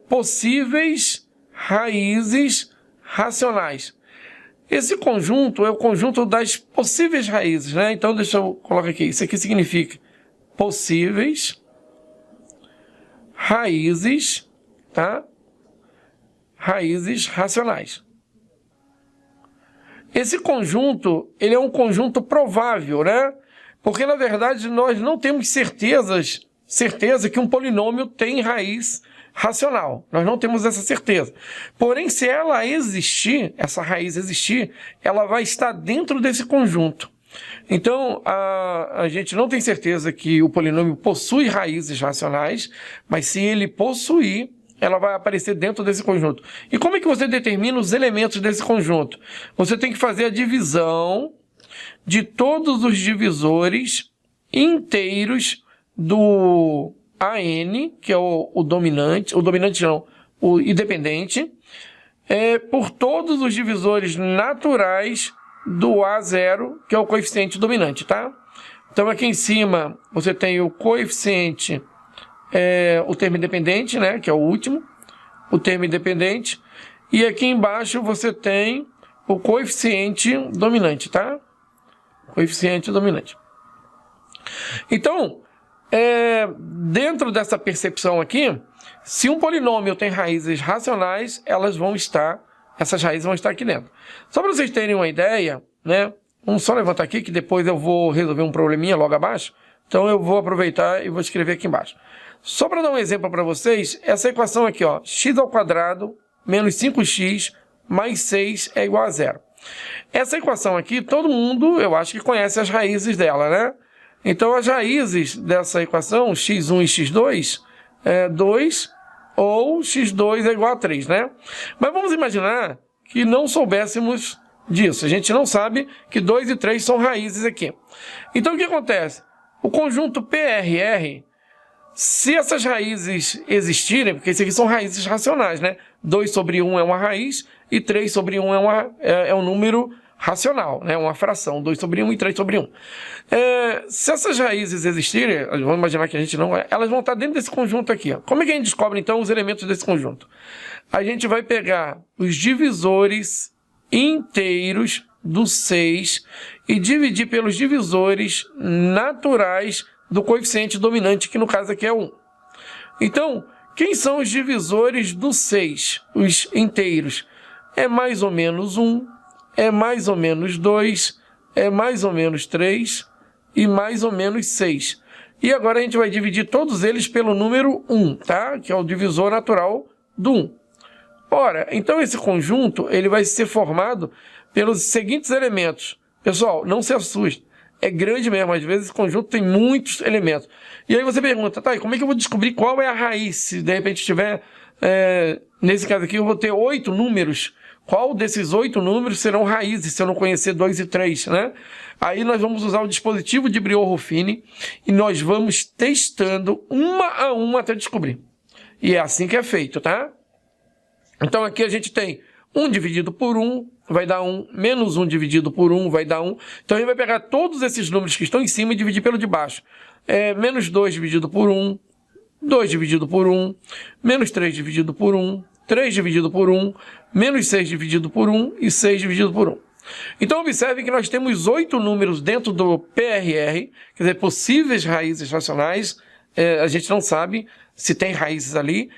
Possíveis raízes racionais. Esse conjunto é o conjunto das possíveis raízes, né? Então, deixa eu colocar aqui. Isso aqui significa possíveis raízes, tá? Raízes racionais. Esse conjunto, ele é um conjunto provável, né? Porque, na verdade, nós não temos certeza que um polinômio tem raiz racional. Nós não temos essa certeza. Porém, se ela existir, essa raiz existir, ela vai estar dentro desse conjunto. Então, a gente não tem certeza que o polinômio possui raízes racionais, mas se ele possuir, ela vai aparecer dentro desse conjunto. E como é que você determina os elementos desse conjunto? Você tem que fazer a divisão de todos os divisores inteiros do AN, que é o dominante não, o independente, por todos os divisores naturais do A0, que é o coeficiente dominante, tá? Então aqui em cima você tem o coeficiente, o termo independente, né, que é o último, o termo independente, e aqui embaixo você tem o coeficiente dominante, tá? Coeficiente dominante. Então, dentro dessa percepção aqui, se um polinômio tem raízes racionais, essas raízes vão estar aqui dentro. Só para vocês terem uma ideia, né? Vamos só levantar aqui, que depois eu vou resolver um probleminha logo abaixo. Então eu vou aproveitar e vou escrever aqui embaixo. Só para dar um exemplo para vocês, essa equação aqui, ó, x² menos 5x mais 6 é igual a 0. Essa equação aqui, todo mundo, eu acho que conhece as raízes dela, né? Então, as raízes dessa equação, x1 e x2, é 2, ou x2 é igual a 3, né? Mas vamos imaginar que não soubéssemos disso. A gente não sabe que 2 e 3 são raízes aqui. Então, o que acontece? O conjunto PRR, se essas raízes existirem, porque isso aqui são raízes racionais, né? 2 sobre 1 é uma raiz e 3 sobre 1 é um número racional, né? Uma fração, 2 sobre 1 e 3 sobre 1. Se essas raízes existirem, vamos imaginar que a gente não elas vão estar dentro desse conjunto aqui. Ó. Como é que a gente descobre, então, os elementos desse conjunto? A gente vai pegar os divisores inteiros do 6 e dividir pelos divisores naturais do coeficiente dominante, que no caso aqui é 1. Então, quem são os divisores do 6? Os inteiros. É mais ou menos 1, é mais ou menos 2, é mais ou menos 3 e mais ou menos 6. E agora a gente vai dividir todos eles pelo número 1, tá? Que é o divisor natural do 1. Ora, então esse conjunto ele vai ser formado pelos seguintes elementos. Pessoal, não se assuste. É grande mesmo, às vezes esse conjunto tem muitos elementos. E aí você pergunta, tá, e como é que eu vou descobrir qual é a raiz? Se de repente tiver, nesse caso aqui, eu vou ter 8 números. Qual desses 8 números serão raízes, se eu não conhecer 2 e 3, né? Aí nós vamos usar o dispositivo de Briot-Ruffini e nós vamos testando uma a uma até descobrir. E é assim que é feito, tá? Então aqui a gente tem 1 dividido por 1 vai dar 1, menos 1 dividido por 1 vai dar 1. Então a gente vai pegar todos esses números que estão em cima e dividir pelo de baixo. Menos 2 dividido por 1, 2 dividido por 1, menos 3 dividido por 1, 3 dividido por 1, menos 6 dividido por 1 e 6 dividido por 1. Então observe que nós temos 8 números dentro do PRR, quer dizer, possíveis raízes racionais. A gente não sabe se tem raízes ali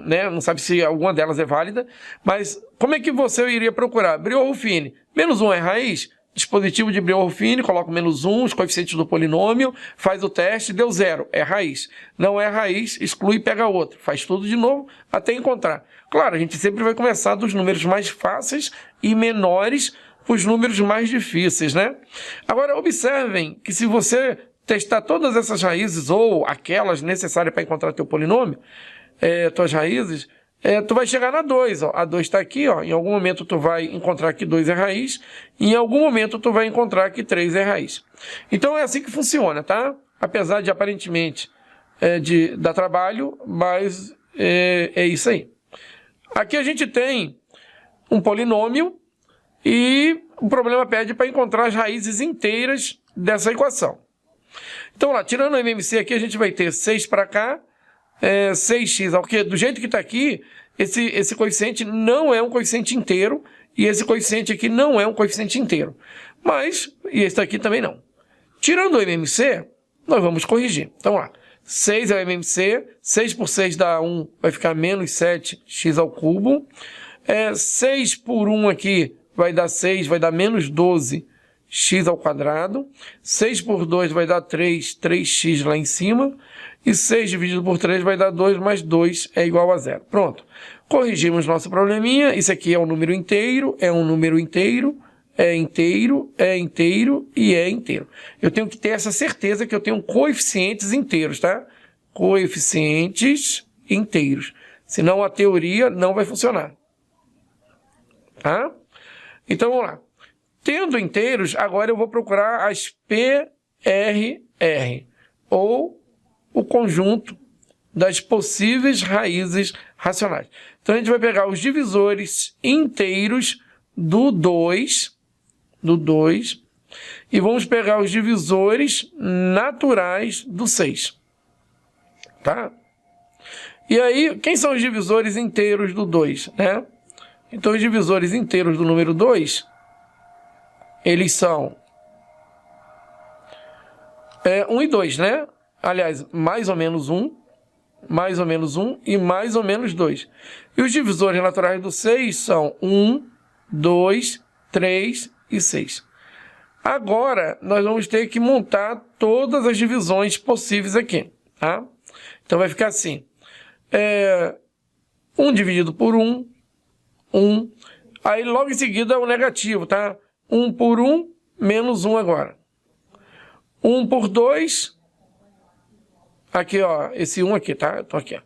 né, não sabe se alguma delas é válida, mas como é que você iria procurar? Briot-Ruffini, menos 1 é raiz? Dispositivo de Briot-Ruffini, coloca o menos 1, os coeficientes do polinômio, faz o teste, deu 0, é raiz. Não é raiz, exclui e pega outro. Faz tudo de novo até encontrar. Claro, a gente sempre vai começar dos números mais fáceis e menores para os números mais difíceis, né? Agora, observem que se você testar todas essas raízes ou aquelas necessárias para encontrar teu polinômio, tuas raízes, tu vai chegar na 2, ó. A 2 está aqui, ó. Em algum momento tu vai encontrar que 2 é raiz, e em algum momento tu vai encontrar que 3 é raiz. Então é assim que funciona, tá? Apesar de aparentemente dar trabalho, mas é isso aí. Aqui a gente tem um polinômio e o problema pede para encontrar as raízes inteiras dessa equação. Então lá, tirando o MMC aqui, a gente vai ter 6 para cá, 6x, porque do jeito que está aqui, esse coeficiente não é um coeficiente inteiro, e esse coeficiente aqui não é um coeficiente inteiro. Mas, e esse aqui também não. Tirando o MMC, nós vamos corrigir. Então lá, 6 é o MMC, 6 por 6 dá 1, vai ficar menos 7x ao cubo. 6 por 1 aqui vai dar 6, vai dar menos 12x ao quadrado. 6 por 2 vai dar 3, 3x lá em cima. E 6 dividido por 3 vai dar 2, mais 2 é igual a 0. Pronto. Corrigimos nosso probleminha. Isso aqui é um número inteiro, é um número inteiro, é inteiro, é inteiro e é inteiro. Eu tenho que ter essa certeza que eu tenho coeficientes inteiros, tá? Coeficientes inteiros. Senão a teoria não vai funcionar. Tá? Então vamos lá. Tendo inteiros, agora eu vou procurar as PRR, ou o conjunto das possíveis raízes racionais. Então a gente vai pegar os divisores inteiros do 2, e vamos pegar os divisores naturais do 6. Tá? E aí, quem são os divisores inteiros do 2, né? Então os divisores inteiros do número 2, eles são 1 e 2, né? Aliás, mais ou menos 1, mais ou menos 1 e mais ou menos 2. E os divisores naturais do 6 são 1, 2, 3 e 6. Agora, nós vamos ter que montar todas as divisões possíveis aqui, tá? Então vai ficar assim. 1 dividido por 1, 1. Aí logo em seguida o negativo, tá? 1 por 1, menos 1 agora. 1 por 2... Aqui, ó, esse 1 aqui, tá? Então aqui, ó.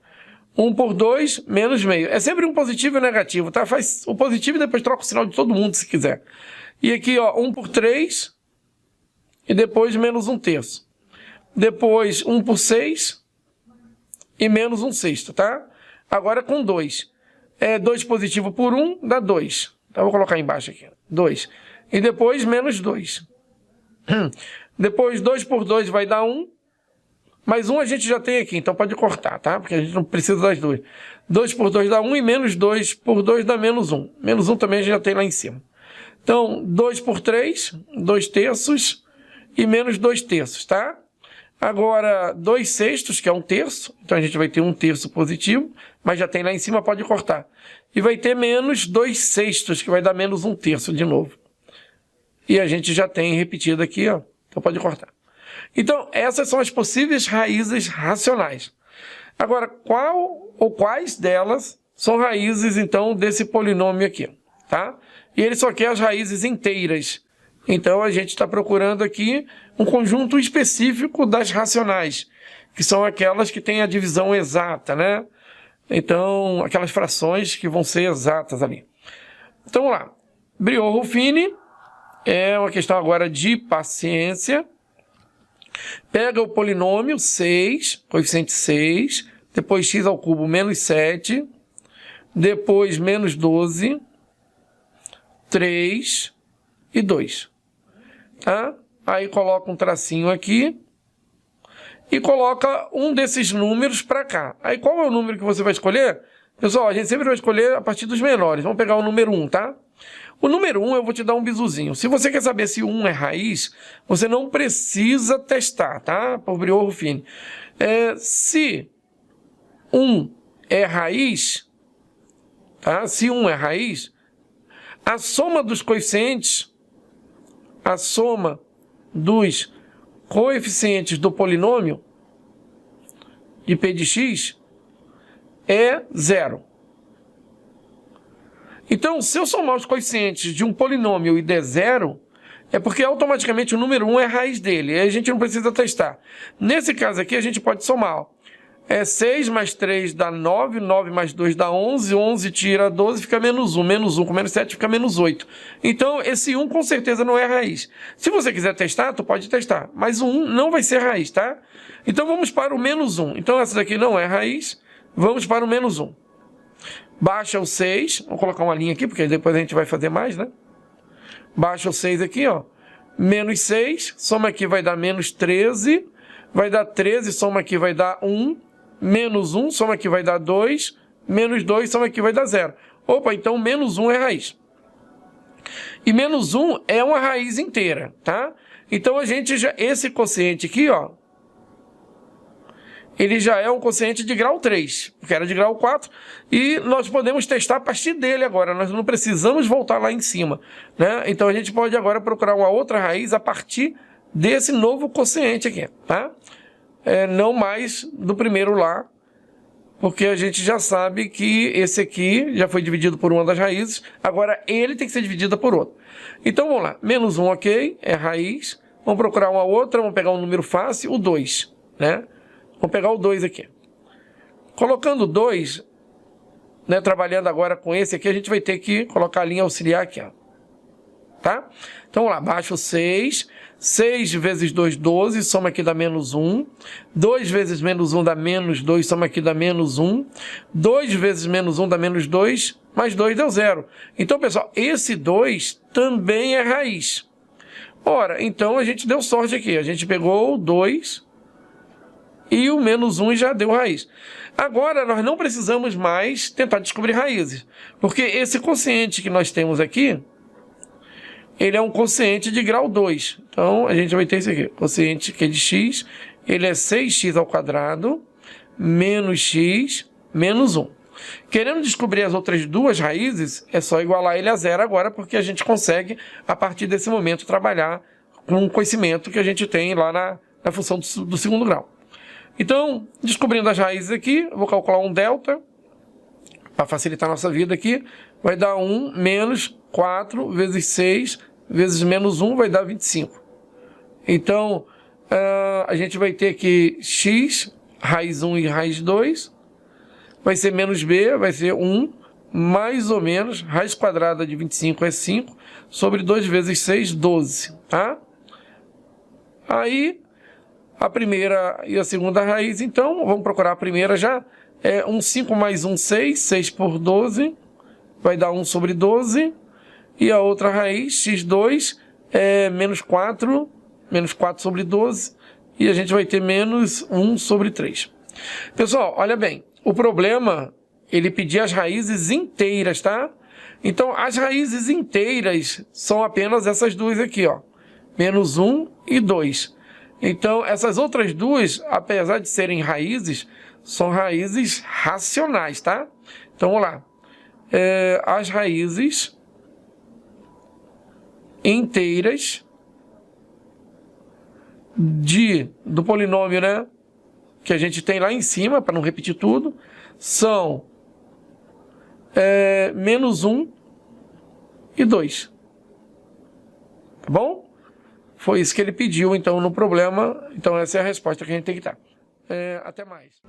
1 por 2, menos meio. É sempre um positivo e um negativo, tá? Faz o positivo e depois troca o sinal de todo mundo, se quiser. E aqui, ó, 1 por 3 e depois menos 1/3. Depois 1 por 6 e menos 1/6, tá? Agora com 2. 2 positivo por 1 dá 2. Então, vou colocar embaixo aqui. 2. E depois menos 2. Depois 2 por 2 vai dar 1. Mais 1 a gente já tem aqui, então pode cortar, tá? Porque a gente não precisa das duas. 2 por 2 dá 1 e menos 2 por 2 dá menos 1. Menos 1 também a gente já tem lá em cima. Então, 2 por 3, 2/3 e menos 2/3, tá? Agora, 2/6, que é 1/3. Então, a gente vai ter 1/3 positivo, mas já tem lá em cima, pode cortar. E vai ter menos 2/6, que vai dar menos 1/3 de novo. E a gente já tem repetido aqui, ó. Então, pode cortar. Então, essas são as possíveis raízes racionais. Agora, qual ou quais delas são raízes, então, desse polinômio aqui, tá? E ele só quer as raízes inteiras. Então, a gente está procurando aqui um conjunto específico das racionais, que são aquelas que têm a divisão exata, né? Então, aquelas frações que vão ser exatas ali. Então, vamos lá. Briot-Ruffini é uma questão agora de paciência. Pega o polinômio 6, coeficiente 6, depois x ao cubo menos 7, depois menos 12, 3 e 2. Tá? Aí coloca um tracinho aqui e coloca um desses números para cá. Aí qual é o número que você vai escolher? Pessoal, a gente sempre vai escolher a partir dos menores. Vamos pegar o número 1, tá? O número 1 eu vou te dar um bizuzinho. Se você quer saber se 1 é raiz, você não precisa testar, tá? Por Briot-Ruffini. Se 1 é raiz, tá? Se 1 é raiz, a soma dos coeficientes, a soma dos coeficientes do polinômio de p de x é 0. Então, se eu somar os coeficientes de um polinômio e der 0, é porque automaticamente o número 1 é a raiz dele. Aí a gente não precisa testar. Nesse caso aqui, a gente pode somar. Ó. 6 mais 3 dá 9, 9 mais 2 dá 11, 11 tira 12, fica menos 1. Menos 1 com menos 7 fica menos 8. Então, esse 1 com certeza não é a raiz. Se você quiser testar, tu pode testar. Mas o 1 não vai ser raiz, tá? Então, vamos para o menos 1. Então, essa daqui não é raiz. Vamos para o menos 1. Baixa o 6, vou colocar uma linha aqui, porque depois a gente vai fazer mais, né? Baixa o 6 aqui, ó. Menos 6, soma aqui vai dar menos 13. Vai dar 13, soma aqui vai dar 1. Menos 1, soma aqui vai dar 2. Menos 2, soma aqui vai dar 0. Opa, então menos 1 é raiz. E menos 1 é uma raiz inteira, tá? Então a gente já, esse quociente aqui, ó, ele já é um quociente de grau 3, que era de grau 4, e nós podemos testar a partir dele agora, nós não precisamos voltar lá em cima, né? Então a gente pode agora procurar uma outra raiz a partir desse novo quociente aqui, tá? Não mais do primeiro lá, porque a gente já sabe que esse aqui já foi dividido por uma das raízes, agora ele tem que ser dividido por outra. Então vamos lá, menos 1, ok, é raiz, vamos procurar uma outra, vamos pegar um número fácil, o 2, né? Vamos pegar o 2 aqui. Colocando o 2, né, trabalhando agora com esse aqui, a gente vai ter que colocar a linha auxiliar aqui, ó. Tá? Então, vamos lá, baixa o 6. 6 vezes 2, 12, soma aqui dá menos 1. 2 vezes menos 1 dá menos 2, soma aqui dá menos 1. 2 vezes menos 1 dá menos 2, mais 2 deu 0. Então, pessoal, esse 2 também é raiz. Ora, então a gente deu sorte aqui. A gente pegou o 2... e o menos 1 já deu raiz. Agora, nós não precisamos mais tentar descobrir raízes. Porque esse quociente que nós temos aqui, ele é um quociente de grau 2. Então, a gente vai ter esse aqui. Quociente que é de x, ele é 6x ao quadrado, menos x, menos 1. Querendo descobrir as outras duas raízes, é só igualar ele a 0 agora, porque a gente consegue, a partir desse momento, trabalhar com o conhecimento que a gente tem lá na função do segundo grau. Então, descobrindo as raízes aqui, eu vou calcular um delta, para facilitar a nossa vida aqui, vai dar 1 menos 4 vezes 6 vezes menos 1 vai dar 25. Então, a gente vai ter que x, raiz 1 e raiz 2, vai ser menos b, vai ser 1, mais ou menos, raiz quadrada de 25 é 5, sobre 2 vezes 6, 12, tá? Aí, a primeira e a segunda raiz, então, vamos procurar a primeira já. É 5 mais 1, 6, 6 por 12, vai dar 1 sobre 12. E a outra raiz, x2, é menos 4 sobre 12. E a gente vai ter menos 1 sobre 3. Pessoal, olha bem, o problema, ele pedia as raízes inteiras, tá? Então, as raízes inteiras são apenas essas duas aqui, ó. Menos 1 e 2. Então, essas outras duas, apesar de serem raízes, são raízes racionais, tá? Então, vamos lá. As raízes inteiras do polinômio, né? Que a gente tem lá em cima, para não repetir tudo, são menos 1 e 2. Tá bom? Foi isso que ele pediu, então, no problema. Então, essa é a resposta que a gente tem que dar. Até mais.